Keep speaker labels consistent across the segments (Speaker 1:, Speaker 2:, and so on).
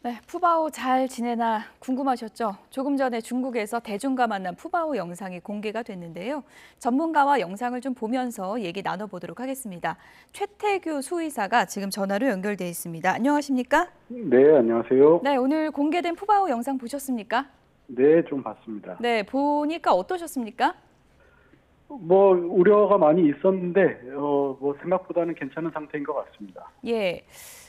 Speaker 1: 네, 푸바오 잘 지내나 궁금하셨죠? 조금 전에 중국에서 대중과 만난 푸바오 영상이 공개가 됐는데요. 전문가와 영상을 좀 보면서 얘기 나눠보도록 하겠습니다. 최태규 수의사가 지금 전화로 연결돼 있습니다. 안녕하십니까?
Speaker 2: 네, 안녕하세요.
Speaker 1: 네, 오늘 공개된 푸바오 영상 보셨습니까?
Speaker 2: 네, 좀 봤습니다.
Speaker 1: 네, 보니까 어떠셨습니까?
Speaker 2: 우려가 많이 있었는데, 생각보다는 괜찮은 상태인 것 같습니다.
Speaker 1: 예.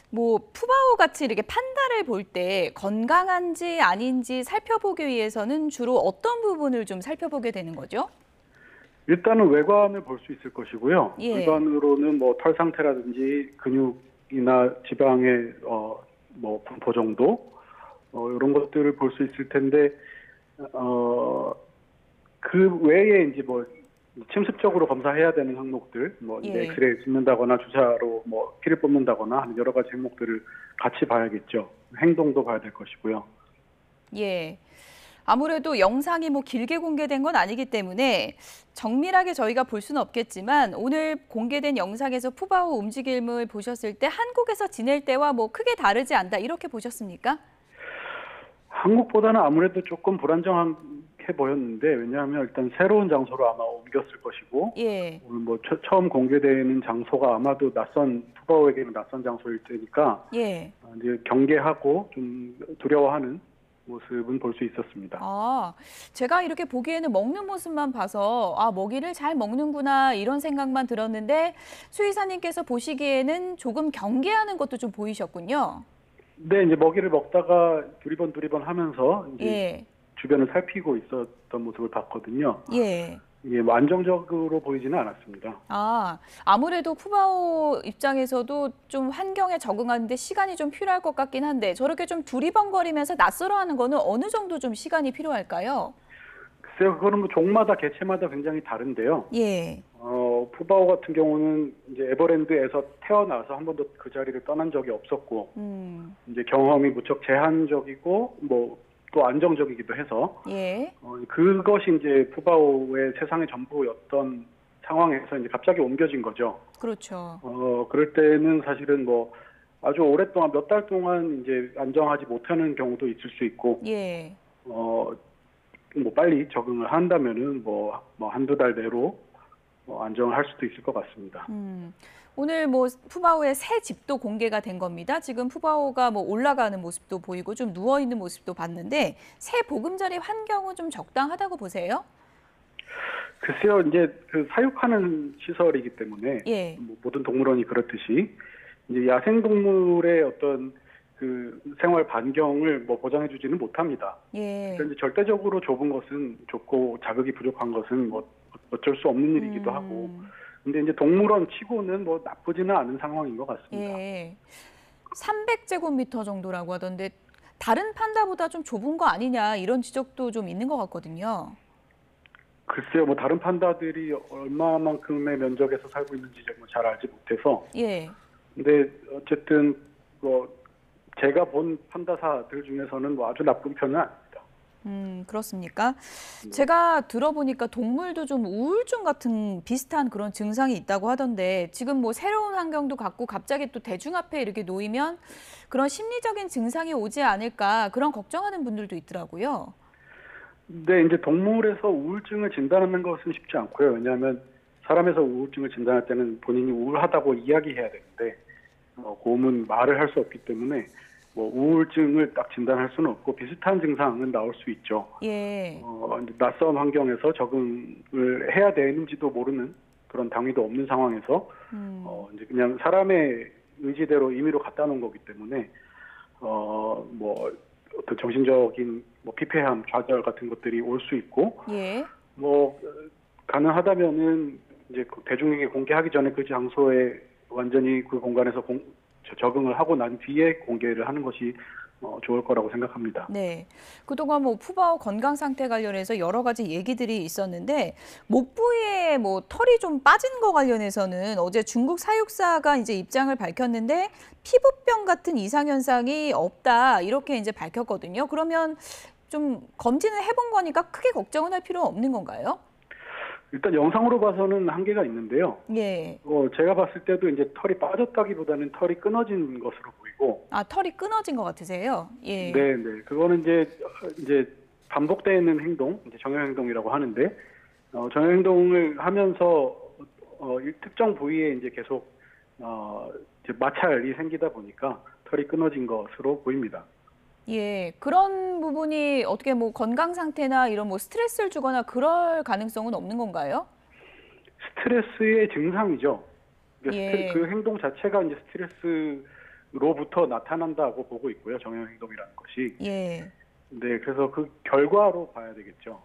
Speaker 1: 푸바오 같이 이렇게 판다를 볼 때 건강한지 아닌지 살펴보기 위해서는 주로 어떤 부분을 좀 살펴보게 되는 거죠?
Speaker 2: 일단은 외관을 볼 수 있을 것이고요.
Speaker 1: 예.
Speaker 2: 외관으로는 털 상태라든지 근육이나 지방의, 분포 정도, 이런 것들을 볼 수 있을 텐데, 그 외에 이제 침습적으로 검사해야 되는 항목들,
Speaker 1: 예.
Speaker 2: 엑스레이 찍는다거나 주사로 피를 뽑는다거나 하는 여러 가지 항목들을 같이 봐야겠죠. 행동도 봐야 될 것이고요.
Speaker 1: 예. 아무래도 영상이 길게 공개된 건 아니기 때문에 정밀하게 저희가 볼 수는 없겠지만 오늘 공개된 영상에서 푸바오 움직임을 보셨을 때 한국에서 지낼 때와 크게 다르지 않다 이렇게 보셨습니까?
Speaker 2: 한국보다는 아무래도 조금 불안정해 보였는데, 왜냐하면 일단 새로운 장소로 아마 옮겼을 것이고,
Speaker 1: 예.
Speaker 2: 오늘 처음 공개되는 장소가 아마도 푸바오에게는 낯선 장소일 테니까,
Speaker 1: 예.
Speaker 2: 이제 경계하고 좀 두려워하는 모습은 볼 수 있었습니다.
Speaker 1: 제가 이렇게 보기에는 먹는 모습만 봐서 먹이를 잘 먹는구나 이런 생각만 들었는데 수의사님께서 보시기에는 조금 경계하는 것도 좀 보이셨군요.
Speaker 2: 네, 이제 먹이를 먹다가 두리번 하면서 이제
Speaker 1: 예.
Speaker 2: 주변을 살피고 있었던 모습을 봤거든요.
Speaker 1: 예.
Speaker 2: 이게 안정적으로 보이지는 않았습니다.
Speaker 1: 아무래도 푸바오 입장에서도 좀 환경에 적응하는데 시간이 좀 필요할 것 같긴 한데 저렇게 좀 두리번거리면서 낯설어하는 거는 어느 정도 좀 시간이 필요할까요?
Speaker 2: 글쎄요, 그거는 종마다 개체마다 굉장히 다른데요.
Speaker 1: 예.
Speaker 2: 푸바오 같은 경우는 이제 에버랜드에서 태어나서 한 번도 그 자리를 떠난 적이 없었고, 이제 경험이 무척 제한적이고, 또 안정적이기도 해서,
Speaker 1: 예.
Speaker 2: 그것이 이제 푸바오의 세상의 전부였던 상황에서 이제 갑자기 옮겨진 거죠.
Speaker 1: 그렇죠.
Speaker 2: 그럴 때는 사실은 아주 오랫동안 몇 달 동안 이제 안정하지 못하는 경우도 있을 수 있고,
Speaker 1: 예.
Speaker 2: 빨리 적응을 한다면은 한두 달 내로 안정을 할 수도 있을 것 같습니다.
Speaker 1: 오늘 푸바오의 새 집도 공개가 된 겁니다. 지금 푸바오가 올라가는 모습도 보이고 좀 누워 있는 모습도 봤는데 새 보금자리 환경은 좀 적당하다고 보세요?
Speaker 2: 글쎄요, 이제 사육하는 시설이기 때문에
Speaker 1: 예.
Speaker 2: 모든 동물원이 그렇듯이 이제 야생 동물의 어떤 그 생활 반경을 보장해주지는 못합니다.
Speaker 1: 예.
Speaker 2: 그러니까 이제 절대적으로 좁은 것은 좁고 자극이 부족한 것은 어쩔 수 없는 일이기도 하고. 근데 이제 동물원 치고는 나쁘지는 않은 상황인 것 같습니다.
Speaker 1: 예. 300제곱미터 정도라고 하던데 다른 판다보다 좀 좁은 거 아니냐 이런 지적도 좀 있는 것 같거든요.
Speaker 2: 글쎄요, 다른 판다들이 얼마만큼의 면적에서 살고 있는지 잘 알지 못해서.
Speaker 1: 예.
Speaker 2: 근데 어쨌든 제가 본 판다사들 중에서는 아주 나쁜 편은 아닙니다.
Speaker 1: 그렇습니까? 제가 들어보니까 동물도 좀 우울증 같은 비슷한 그런 증상이 있다고 하던데 지금 새로운 환경도 갖고 갑자기 또 대중 앞에 이렇게 놓이면 그런 심리적인 증상이 오지 않을까 그런 걱정하는 분들도 있더라고요.
Speaker 2: 네, 이제 동물에서 우울증을 진단하는 것은 쉽지 않고요. 왜냐하면 사람에서 우울증을 진단할 때는 본인이 우울하다고 이야기해야 되는데 곰은 말을 할 수 없기 때문에 우울증을 딱 진단할 수는 없고 비슷한 증상은 나올 수 있죠.
Speaker 1: 예.
Speaker 2: 낯선 환경에서 적응을 해야 되는지도 모르는 그런 당위도 없는 상황에서 이제 그냥 사람의 의지대로 임의로 갖다 놓은 거기 때문에 어떤 정신적인 피폐함, 좌절 같은 것들이 올 수 있고,
Speaker 1: 예.
Speaker 2: 가능하다면은 이제 대중에게 공개하기 전에 그 장소에 완전히 그 공간에서 적응을 하고 난 뒤에 공개를 하는 것이 좋을 거라고 생각합니다.
Speaker 1: 네. 그동안 푸바오 건강 상태 관련해서 여러 가지 얘기들이 있었는데 목 부위에 털이 좀 빠진 거 관련해서는 어제 중국 사육사가 이제 입장을 밝혔는데 피부병 같은 이상 현상이 없다 이렇게 이제 밝혔거든요. 그러면 좀 검진을 해본 거니까 크게 걱정은 할 필요 없는 건가요?
Speaker 2: 일단 영상으로 봐서는 한계가 있는데요.
Speaker 1: 예.
Speaker 2: 제가 봤을 때도 이제 털이 빠졌다기보다는 털이 끊어진 것으로 보이고,
Speaker 1: 아, 털이 끊어진 것 같으세요? 예.
Speaker 2: 네, 네, 그거는 이제 반복되는 행동, 이제 정형행동이라고 하는데, 정형행동을 하면서 이 특정 부위에 이제 계속 이제 마찰이 생기다 보니까 털이 끊어진 것으로 보입니다.
Speaker 1: 예. 그런 부분이 어떻게 뭐 건강 상태나 이런 뭐 스트레스를 주거나 그럴 가능성은 없는 건가요?
Speaker 2: 스트레스의 증상이죠. 그러니까
Speaker 1: 예.
Speaker 2: 그 행동 자체가 이제 스트레스로부터 나타난다고 보고 있고요. 정형행동이라는 것이.
Speaker 1: 예.
Speaker 2: 네, 그래서 그 결과로 봐야 되겠죠.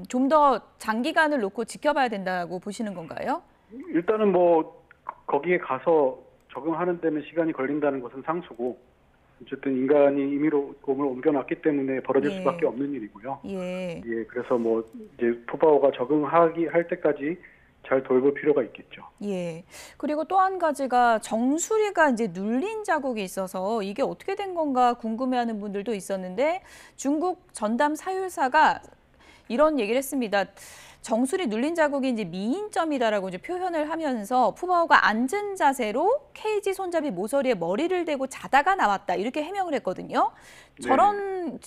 Speaker 1: 좀 더 장기간을 놓고 지켜봐야 된다고 보시는 건가요?
Speaker 2: 일단은 뭐 거기에 가서 적응하는 데는 시간이 걸린다는 것은 상수고, 어쨌든 인간이 임의로 몸을 옮겨놨기 때문에 벌어질
Speaker 1: 예.
Speaker 2: 수밖에 없는 일이고요.
Speaker 1: 예.
Speaker 2: 예, 그래서 뭐 이제 푸바오가 적응할 때까지 잘 돌볼 필요가 있겠죠.
Speaker 1: 예. 그리고 또 한 가지가 정수리가 이제 눌린 자국이 있어서 이게 어떻게 된 건가 궁금해하는 분들도 있었는데 중국 전담 사율사가 이런 얘기를 했습니다. 정수리 눌린 자국이 이제 미인점이다라고 이제 표현을 하면서 푸바오가 앉은 자세로 케이지 손잡이 모서리에 머리를 대고 자다가 나왔다 이렇게 해명을 했거든요. 저런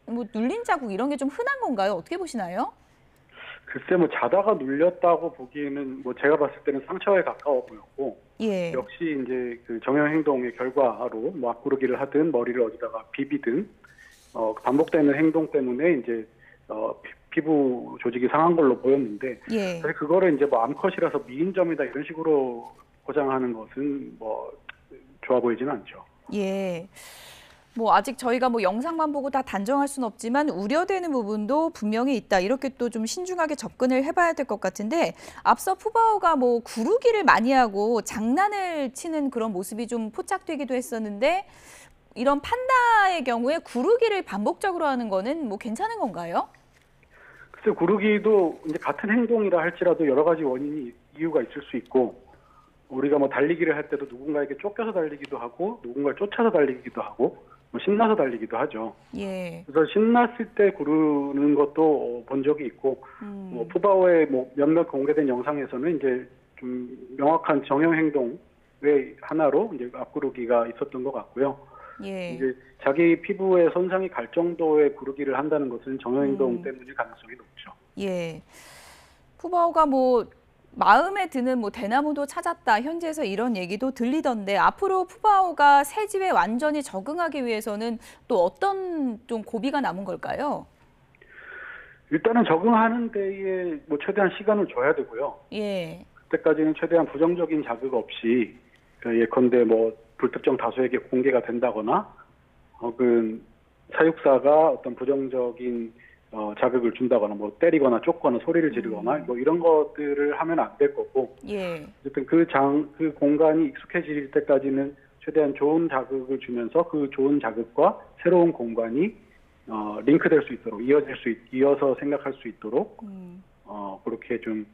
Speaker 1: 뭐 눌린 자국 이런 게 좀 흔한 건가요? 어떻게 보시나요?
Speaker 2: 글쎄 뭐 자다가 눌렸다고 보기에는 뭐 제가 봤을 때는 상처에 가까워 보였고,
Speaker 1: 예.
Speaker 2: 역시 이제 그 정형행동의 결과로 뭐 앞구르기를 하든 머리를 어디다가 비비든 반복되는 행동 때문에 이제 피부 조직이 상한 걸로 보였는데,
Speaker 1: 예.
Speaker 2: 사실 그거를 이제 뭐 암컷이라서 미인점이다 이런 식으로 포장하는 것은 뭐 좋아 보이지는 않죠.
Speaker 1: 예. 뭐 아직 저희가 뭐 영상만 보고 다 단정할 수는 없지만 우려되는 부분도 분명히 있다. 이렇게 또 좀 신중하게 접근을 해봐야 될 것 같은데 앞서 푸바오가 뭐 구르기를 많이 하고 장난을 치는 그런 모습이 좀 포착되기도 했었는데 이런 판다의 경우에 구르기를 반복적으로 하는 거는 뭐 괜찮은 건가요?
Speaker 2: 글쎄 구르기도 이제 같은 행동이라 할지라도 여러 가지 이유가 있을 수 있고, 우리가 뭐 달리기를 할 때도 누군가에게 쫓겨서 달리기도 하고 누군가를 쫓아서 달리기도 하고 뭐 신나서 달리기도 하죠.
Speaker 1: 예.
Speaker 2: 그래서 신났을 때 구르는 것도 본 적이 있고, 뭐 푸바오의 뭐 몇몇 공개된 영상에서는 이제 좀 명확한 정형 행동의 하나로 이제 앞구르기가 있었던 것 같고요.
Speaker 1: 예.
Speaker 2: 이제 자기 피부에 손상이 갈 정도의 구르기를 한다는 것은 정형 행동 때문일 가능성이 높죠.
Speaker 1: 예. 푸바오가 뭐 마음에 드는 뭐 대나무도 찾았다. 현지에서 이런 얘기도 들리던데 앞으로 푸바오가 새 집에 완전히 적응하기 위해서는 또 어떤 좀 고비가 남은 걸까요?
Speaker 2: 일단은 적응하는 데에 뭐 최대한 시간을 줘야 되고요.
Speaker 1: 예.
Speaker 2: 그때까지는 최대한 부정적인 자극 없이, 예컨대 뭐 불특정 다수에게 공개가 된다거나 혹은 사육사가 어떤 부정적인 자극을 준다거나 뭐 때리거나 쫓거나 소리를 지르거나 뭐 이런 것들을 하면 안 될 거고,
Speaker 1: 예.
Speaker 2: 어쨌든 그 공간이 익숙해질 때까지는 최대한 좋은 자극을 주면서 그 좋은 자극과 새로운 공간이 링크될 수 있도록 이어서 생각할 수 있도록 그렇게 좀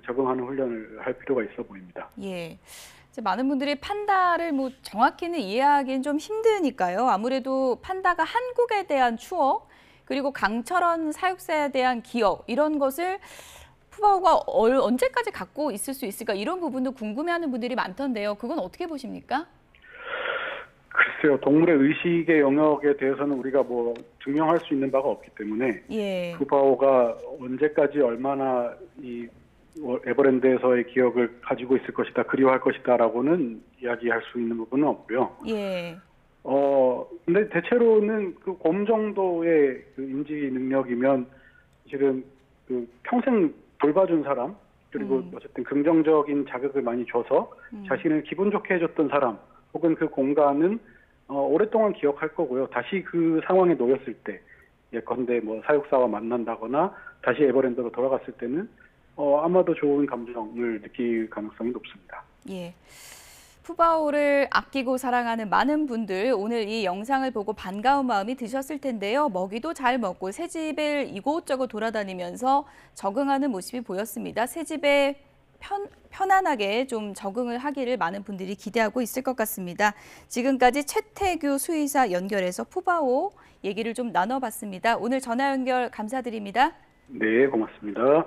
Speaker 2: 적응하는 훈련을 할 필요가 있어 보입니다.
Speaker 1: 예. 이제 많은 분들이 판다를 뭐 정확히는 이해하기는 좀 힘드니까요. 아무래도 판다가 한국에 대한 추억 그리고 강철원 사육사에 대한 기억 이런 것을 푸바오가 언제까지 갖고 있을 수 있을까 이런 부분도 궁금해하는 분들이 많던데요. 그건 어떻게 보십니까?
Speaker 2: 글쎄요, 동물의 의식의 영역에 대해서는 우리가 뭐 증명할 수 있는 바가 없기 때문에
Speaker 1: 예.
Speaker 2: 푸바오가 언제까지 얼마나 이 에버랜드에서의 기억을 가지고 있을 것이다, 그리워할 것이다라고는 이야기할 수 있는 부분은 없고요.
Speaker 1: 예.
Speaker 2: 근데 대체로는 그 곰 정도의 그 인지 능력이면 지금 그 평생 돌봐준 사람, 그리고 어쨌든 긍정적인 자극을 많이 줘서 자신을 기분 좋게 해줬던 사람, 혹은 그 공간은 오랫동안 기억할 거고요. 다시 그 상황에 놓였을 때, 예컨대 뭐 사육사와 만난다거나 다시 에버랜드로 돌아갔을 때는 아마도 좋은 감정을 느낄 가능성이 높습니다.
Speaker 1: 예. 푸바오를 아끼고 사랑하는 많은 분들 오늘 이 영상을 보고 반가운 마음이 드셨을 텐데요. 먹이도 잘 먹고 새 집을 이곳저곳 돌아다니면서 적응하는 모습이 보였습니다. 새 집에 편안하게 좀 적응을 하기를 많은 분들이 기대하고 있을 것 같습니다. 지금까지 최태규 수의사 연결해서 푸바오 얘기를 좀 나눠봤습니다. 오늘 전화 연결 감사드립니다.
Speaker 2: 네, 고맙습니다.